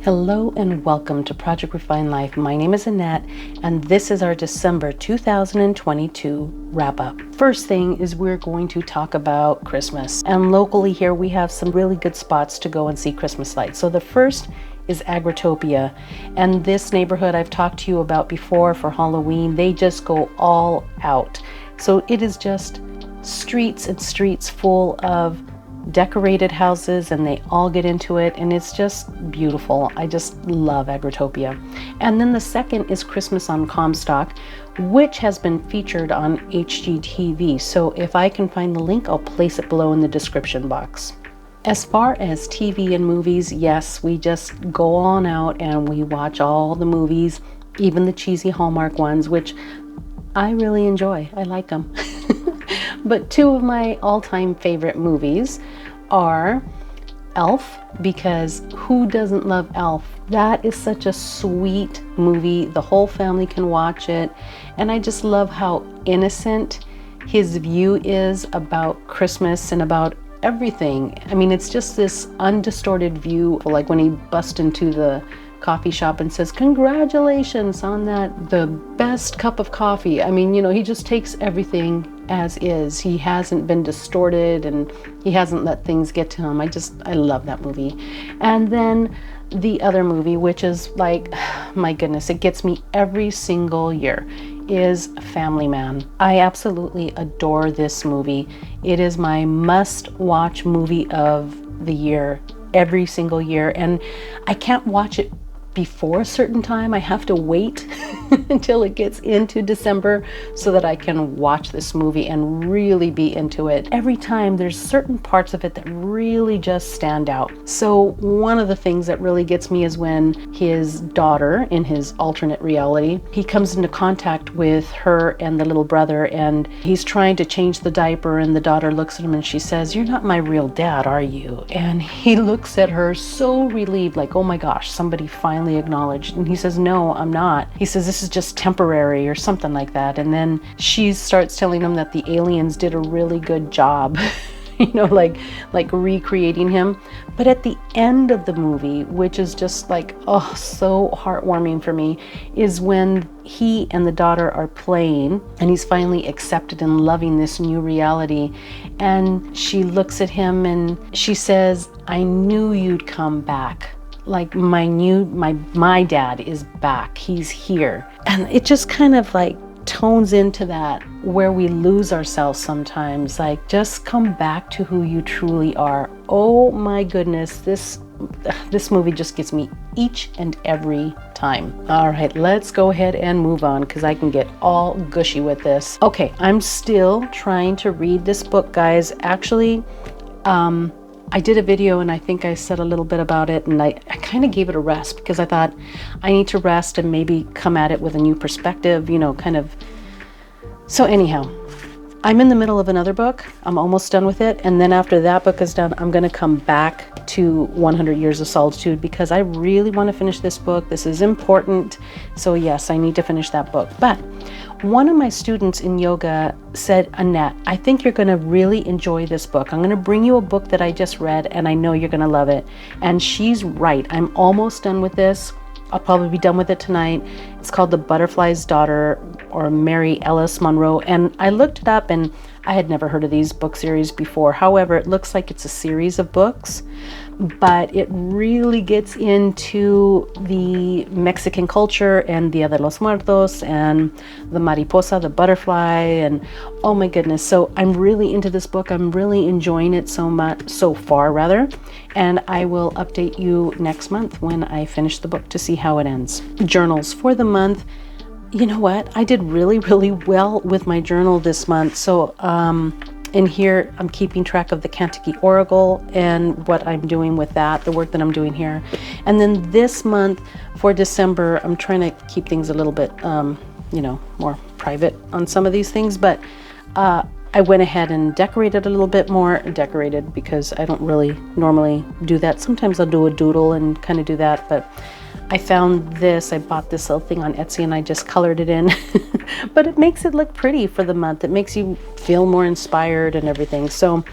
Hello and welcome to Project Refine Life. My name is Annette and this is our December 2022 wrap-up. First thing is we're going to talk about Christmas. And locally here we have some really good spots to go and see Christmas lights. So the first is Agritopia. And this neighborhood I've talked to you about before for Halloween, they just go all out. So it is just streets and streets full of decorated houses and they all get into it and it's just beautiful. I just love Agritopia. And then the second is Christmas on Comstock, which has been featured on HGTV. So if I can find the link, I'll place it below in the description box. As far as TV and movies, yes, we just go on out and we watch all the movies, even the cheesy Hallmark ones, which I really enjoy. I like them. But two of my all-time favorite movies are Elf, because who doesn't love Elf? That is such a sweet movie. The whole family can watch it. And I just love how innocent his view is about Christmas and about everything. I mean, it's just this undistorted view, like when he busts into the coffee shop and says, "Congratulations on the best cup of coffee." I mean, you know, he just takes everything as is. He hasn't been distorted and he hasn't let things get to him. I love that movie. And then the other movie, which is like, my goodness, it gets me every single year, is Family Man. I absolutely adore this movie. It is my must-watch movie of the year, every single year. And I can't watch it before a certain time. I have to wait until it gets into December so that I can watch this movie and really be into it. Every time there's certain parts of it that really just stand out. So one of the things that really gets me is when his daughter, in his alternate reality, he comes into contact with her and the little brother and he's trying to change the diaper and the daughter looks at him and she says, "You're not my real dad, are you?" And he looks at her so relieved, like, oh my gosh, somebody finally acknowledged. And he says, "No, I'm not." He says, "This is just temporary," or something like that. And then she starts telling him that the aliens did a really good job, you know, like recreating him. But at the end of the movie, which is just like, oh, so heartwarming for me, is when he and the daughter are playing and he's finally accepted and loving this new reality. And she looks at him and she says, "I knew you'd come back. Like my dad is back. He's here." And it just kind of like tones into that where we lose ourselves sometimes. Like, just come back to who you truly are. Oh my goodness, this movie just gets me each and every time. All right, let's go ahead and move on because I can get all gushy with this. Okay, I'm still trying to read this book, guys. Actually, I did a video and I think I said a little bit about it and I kind of gave it a rest because I thought I need to rest and maybe come at it with a new perspective, you know, kind of. So anyhow, I'm in the middle of another book. I'm almost done with it. And then after that book is done, I'm going to come back to 100 Years of Solitude because I really want to finish this book. This is important. So yes, I need to finish that book. But one of my students in yoga said, "Annette, I think you're going to really enjoy this book. I'm going to bring you a book that I just read and I know you're going to love it." And she's right. I'm almost done with this. I'll probably be done with it tonight. It's called The Butterfly's Daughter, or Mary Ellis Monroe. And I looked it up and I had never heard of these book series before. However, it looks like it's a series of books, but it really gets into the Mexican culture and Dia de los Muertos and the mariposa, the butterfly, and oh my goodness. So I'm really into this book. I'm really enjoying it so far rather. And I will update you next month when I finish the book to see how it ends. Journals for the month. You know what? I did really, really well with my journal this month. So in here, I'm keeping track of the Cantigee Oracle and what I'm doing with that, the work that I'm doing here. And then this month for December, I'm trying to keep things a little bit, you know, more private on some of these things. But I went ahead and decorated a little bit more. Decorated because I don't really normally do that. Sometimes I'll do a doodle and kind of do that, but I found this. I bought this little thing on Etsy and I just colored it in. But it makes it look pretty for the month. It makes you feel more inspired and everything. So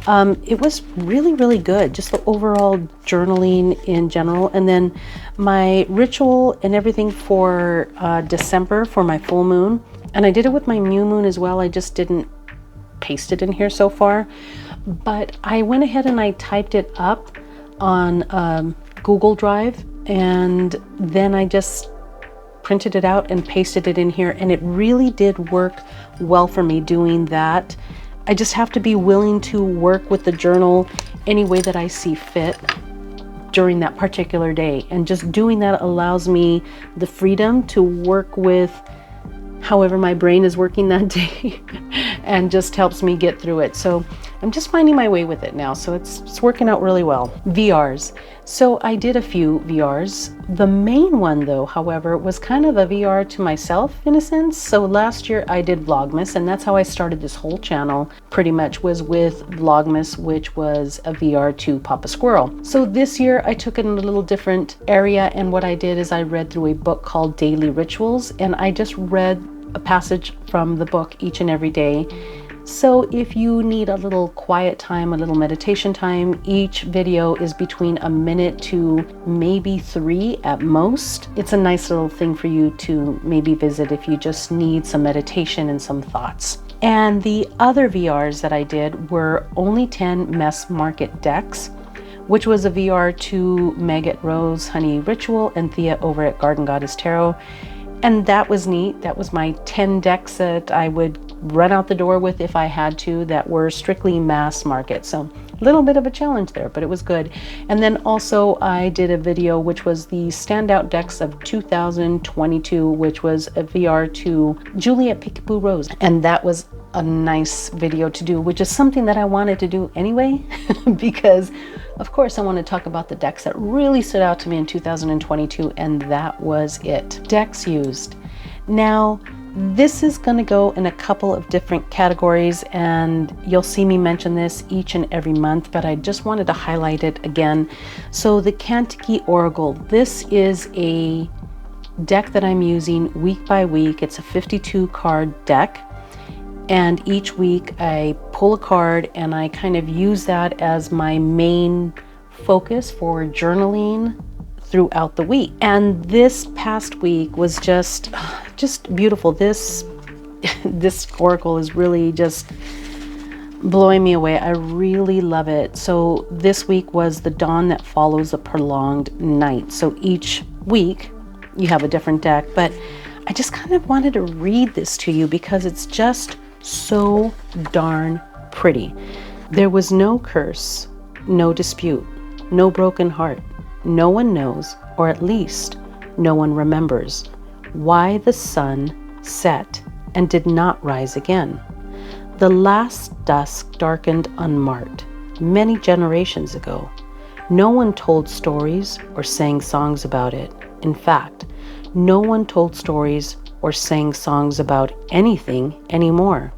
It was really, really good. Just the overall journaling in general. And then my ritual and everything for December for my full moon. And I did it with my new moon as well. I just didn't paste it in here so far. But I went ahead and I typed it up on Google Drive. And then I just printed it out and pasted it in here. And it really did work well for me doing that. I just have to be willing to work with the journal any way that I see fit during that particular day. And just doing that allows me the freedom to work with however my brain is working that day and just helps me get through it. So I'm just finding my way with it now. So it's working out really well. VRs. So I did a few VRs. The main one though, however, was kind of a VR to myself in a sense. So last year I did Vlogmas, and that's how I started this whole channel pretty much, was with Vlogmas, which was a VR to Papa Squirrel. So this year I took it in a little different area, and what I did is I read through a book called Daily Rituals, and I just read a passage from the book each and every day. So if you need a little quiet time, a little meditation time, each video is between a minute to maybe 3 at most. It's a nice little thing for you to maybe visit if you just need some meditation and some thoughts. And the other VRs that I did were Only 10 Mess Market Decks, which was a VR to Meg at Rose Honey Ritual and Thea over at Garden Goddess Tarot. And that was neat. That was my 10 decks that I would run out the door with if I had to, that were strictly mass market. So a little bit of a challenge there, but it was good. And then also I did a video which was the standout decks of 2022, which was a VR to Juliet Peekaboo Rose. And that was a nice video to do, which is something that I wanted to do anyway, because of course I want to talk about the decks that really stood out to me in 2022, and that was it. Decks used. Now, this is going to go in a couple of different categories, and you'll see me mention this each and every month, but I just wanted to highlight it again. So the Cantigee Oracle, this is a deck that I'm using week by week. It's a 52 card deck, and each week I pull a card and I kind of use that as my main focus for journaling throughout the week. And this past week was just beautiful. This oracle is really just blowing me away. I really love it. So this week was the dawn that follows a prolonged night. So each week you have a different deck, but I just kind of wanted to read this to you because it's just so darn pretty. There was no curse, no dispute, no broken heart. No one knows, or at least no one remembers, why the sun set and did not rise again. The last dusk darkened unmarked, many generations ago. No one told stories or sang songs about it. In fact, no one told stories or sang songs about anything anymore.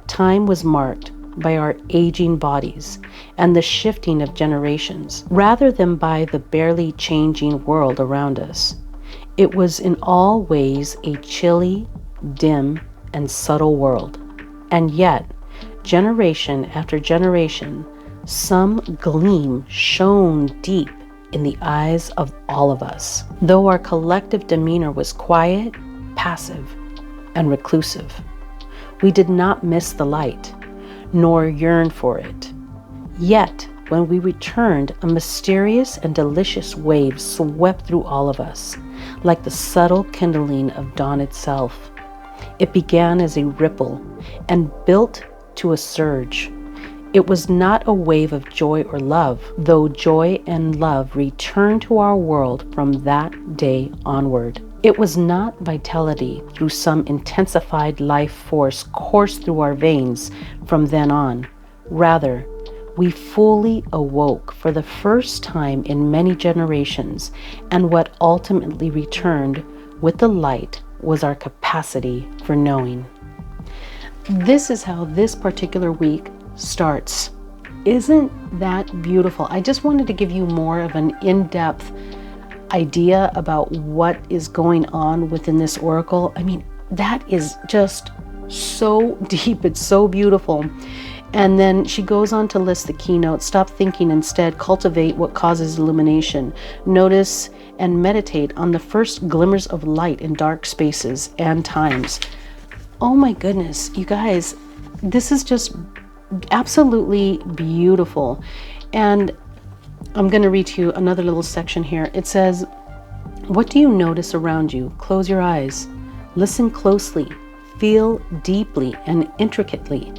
Time was marked by our aging bodies and the shifting of generations, rather than by the barely changing world around us. It was in all ways a chilly, dim, and subtle world. And yet, generation after generation, some gleam shone deep in the eyes of all of us, though our collective demeanor was quiet, passive, and reclusive. We did not miss the light, nor yearn for it. Yet, when we returned, a mysterious and delicious wave swept through all of us, like the subtle kindling of dawn itself. It began as a ripple and built to a surge. It was not a wave of joy or love, though joy and love returned to our world from that day onward. It was not vitality through some intensified life force coursed through our veins from then on. Rather, we fully awoke for the first time in many generations, and what ultimately returned with the light was our capacity for knowing. This is how this particular week starts. Isn't that beautiful? I just wanted to give you more of an in-depth idea about what is going on within this oracle. I mean, that is just so deep. It's so beautiful. And then she goes on to list the keynote. Stop thinking, instead cultivate what causes illumination. Notice and meditate on the first glimmers of light in dark spaces and times. Oh my goodness, you guys, this is just absolutely beautiful. And I'm going to read to you another little section here. It says, what do you notice around you? Close your eyes. Listen closely. Feel deeply and intricately,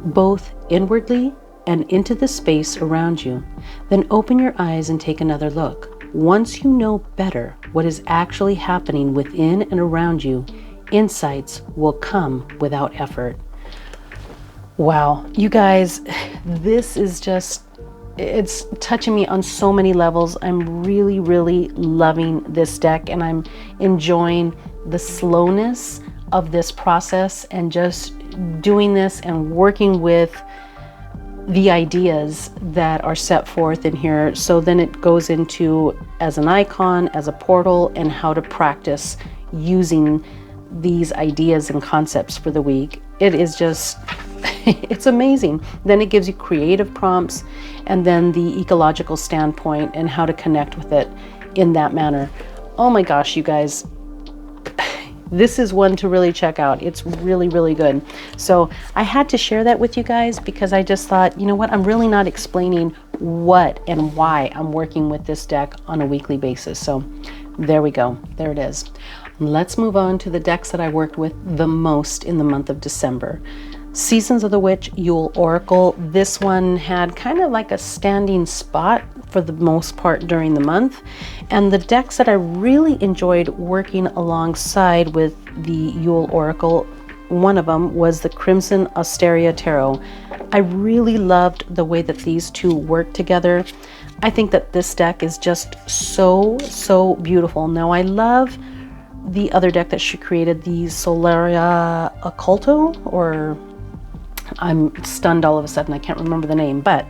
both inwardly and into the space around you. Then open your eyes and take another look. Once you know better what is actually happening within and around you, insights will come without effort. Wow, you guys, this is just, it's touching me on so many levels. I'm really, really loving this deck, and I'm enjoying the slowness of this process and just doing this and working with the ideas that are set forth in here. So then it goes into as an icon, as a portal, and how to practice using these ideas and concepts for the week. It is just, it's amazing. Then it gives you creative prompts, and then the ecological standpoint and how to connect with it in that manner. Oh my gosh, you guys, this is one to really check out. It's really, really good. So I had to share that with you guys because I just thought, you know what, I'm really not explaining what and why I'm working with this deck on a weekly basis. So there we go. There it is. Let's move on to the decks that I worked with the most in the month of December. Seasons of the Witch, Yule Oracle. This one had kind of like a standing spot for the most part during the month. And the decks that I really enjoyed working alongside with the Yule Oracle, one of them was the Crimson Asteria Tarot. I really loved the way that these two work together. I think that this deck is just so beautiful. Now I love the other deck that she created, the Solaria Occulto, or I'm stunned all of a sudden, I can't remember the name, but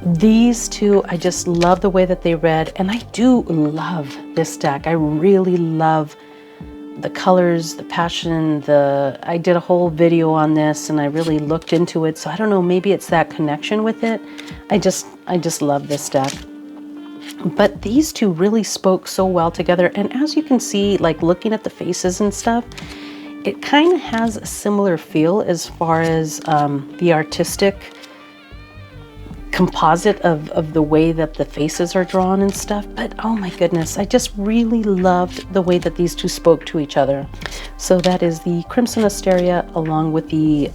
these two, I just love the way that they read, and I do love this deck. I really love the colors, the passion, I did a whole video on this and I really looked into it, so I don't know, maybe it's that connection with it. I just love this deck. But these two really spoke so well together, and as you can see, like looking at the faces and stuff, it kind of has a similar feel as far as the artistic composite of the way that the faces are drawn and stuff. But oh my goodness, I just really loved the way that these two spoke to each other. So that is the Crimson Asteria along with the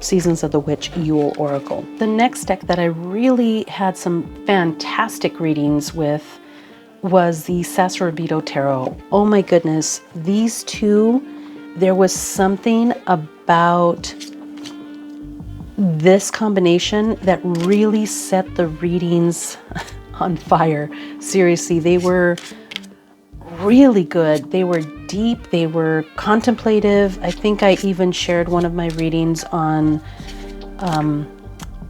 Seasons of the Witch Yule Oracle. The next deck that I really had some fantastic readings with was the Sasuraibito Tarot. Oh my goodness, these two, there was something about this combination that really set the readings on fire. Seriously, they were really good. They were deep, they were contemplative. I think I even shared one of my readings on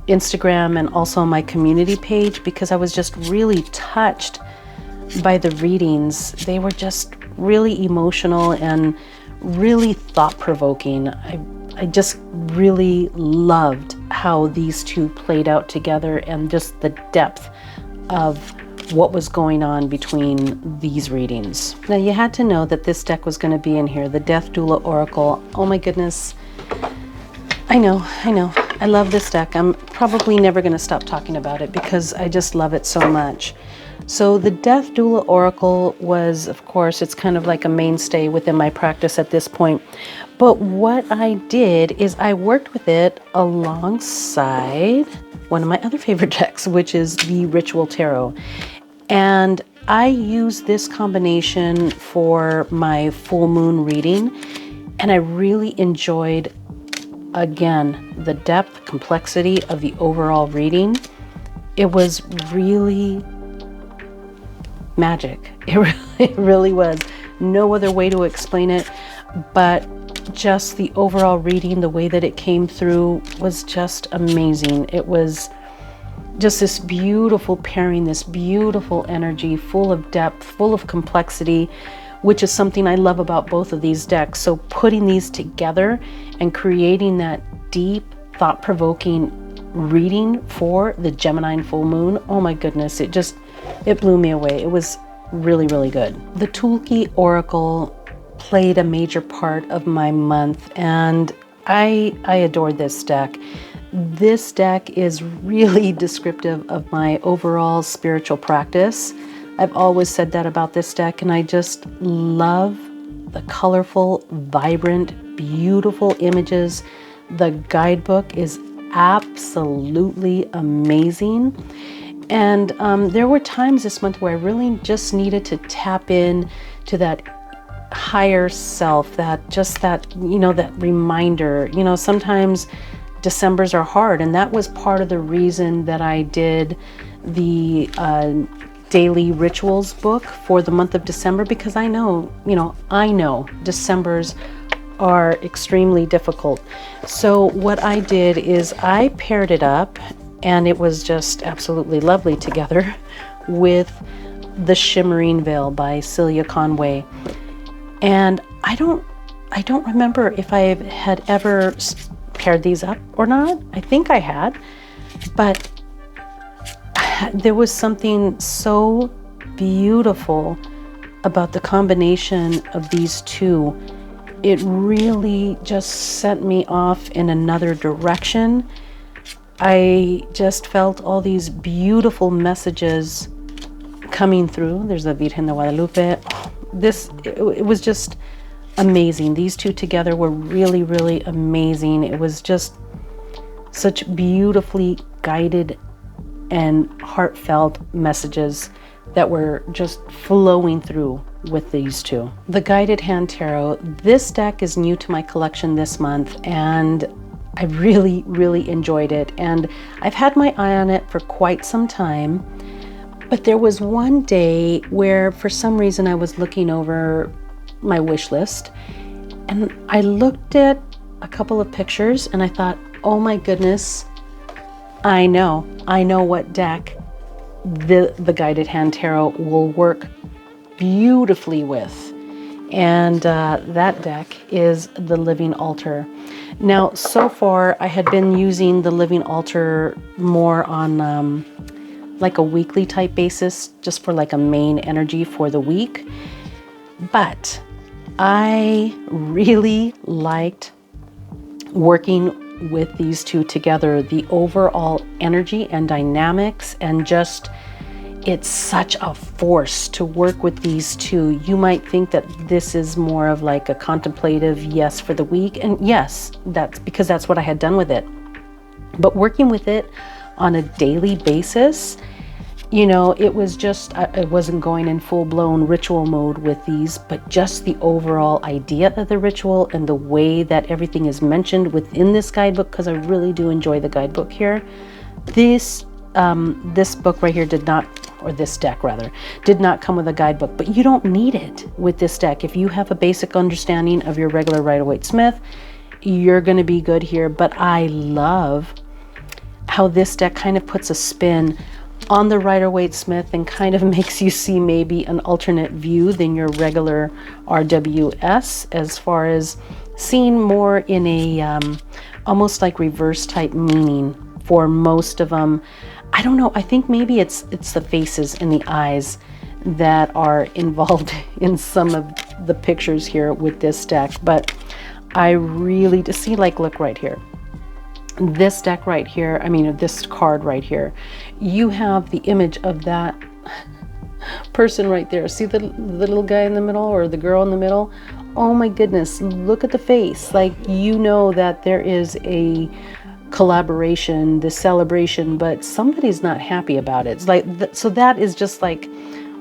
Instagram and also my community page because I was just really touched by the readings. They were just really emotional and really thought-provoking. I just really loved how these two played out together and just the depth of what was going on between these readings. Now you had to know that this deck was going to be in here, the Death Doula Oracle. Oh my goodness. I know. I love this deck. I'm probably never going to stop talking about it because I just love it so much. So the Death Doula Oracle was, of course, it's kind of like a mainstay within my practice at this point. But what I did is I worked with it alongside one of my other favorite decks, which is the Ritual Tarot. And I use this combination for my full moon reading. And I really enjoyed, again, the depth, complexity of the overall reading. It was really magic. It really was. No other way to explain it, but just the overall reading, the way that it came through was just amazing. It was just this beautiful pairing, this beautiful energy, full of depth, full of complexity, which is something I love about both of these decks. So putting these together and creating that deep, thought-provoking reading for the Gemini full moon. Oh my goodness, it blew me away. It was really, really good. The Tulku Oracle played a major part of my month, and I adored this deck. This deck is really descriptive of my overall spiritual practice. I've always said that about this deck, and I just love the colorful, vibrant, beautiful images. The guidebook is absolutely amazing. And there were times this month where I really just needed to tap in to that higher self, that reminder. Sometimes Decembers are hard, and that was part of the reason that I did the daily rituals book for the month of December, because I know Decembers are extremely difficult. So what I did is I paired it up, and it was just absolutely lovely together with the Shimmering Veil by Celia Conway. And I don't remember if I had ever paired these up or not. I think I had, but there was something so beautiful about the combination of these two. It really just sent me off in another direction. I just felt all these beautiful messages coming through. There's the Virgen de Guadalupe. It was just amazing. These two together were really, really amazing. It was just such beautifully guided and heartfelt messages that were just flowing through with these two. The Guided Hand Tarot, this deck is new to my collection this month, and I really, really enjoyed it. And I've had my eye on it for quite some time, but there was one day where for some reason I was looking over my wish list, and I looked at a couple of pictures and I thought, oh my goodness, I know what deck the Guided Hand Tarot will work beautifully with. And that deck is the Living Altar. Now, so far I had been using the Living Altar more on like a weekly type basis, just for like a main energy for the week. But I really liked working with these two together, the overall energy and dynamics, and just it's such a force to work with these two. You might think that this is more of like a contemplative yes for the week, and yes, that's because that's what I had done with it. But working with it on a daily basis, it was just, I wasn't going in full-blown ritual mode with these, but just the overall idea of the ritual and the way that everything is mentioned within this guidebook, because I really do enjoy the guidebook here. This book right here this deck rather, did not come with a guidebook, but you don't need it with this deck. If you have a basic understanding of your regular Rider-Waite-Smith, you're going to be good here. But I love how this deck kind of puts a spin on the Rider-Waite-Smith and kind of makes you see maybe an alternate view than your regular RWS, as far as seeing more in a almost like reverse type meaning for most of them. I don't know, I think maybe it's the faces and the eyes that are involved in some of the pictures here with this deck. But I really, to see, like, look right here. This deck right here, this card right here, you have the image of that person right there. See the little guy in the middle, or the girl in the middle? Oh my goodness, look at the face. Like, that there is a collaboration, the celebration, but somebody's not happy about it. It's like, so that is just like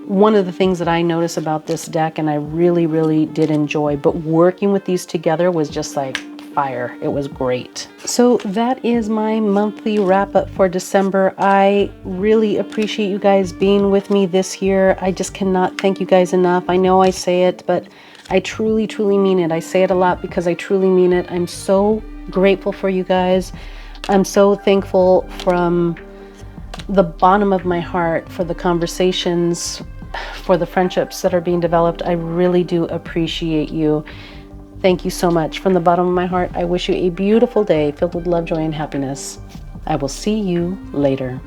one of the things that I notice about this deck, and I really, really did enjoy. But working with these together was just like fire. It was great. So that is my monthly wrap up for December. I really appreciate you guys being with me this year. I just cannot thank you guys enough. I know I say it, but I truly, truly mean it. I say it a lot because I truly mean it. I'm so grateful for you guys. I'm so thankful from the bottom of my heart for the conversations, for the friendships that are being developed. I really do appreciate you. Thank you so much. From the bottom of my heart, I wish you a beautiful day filled with love, joy, and happiness. I will see you later.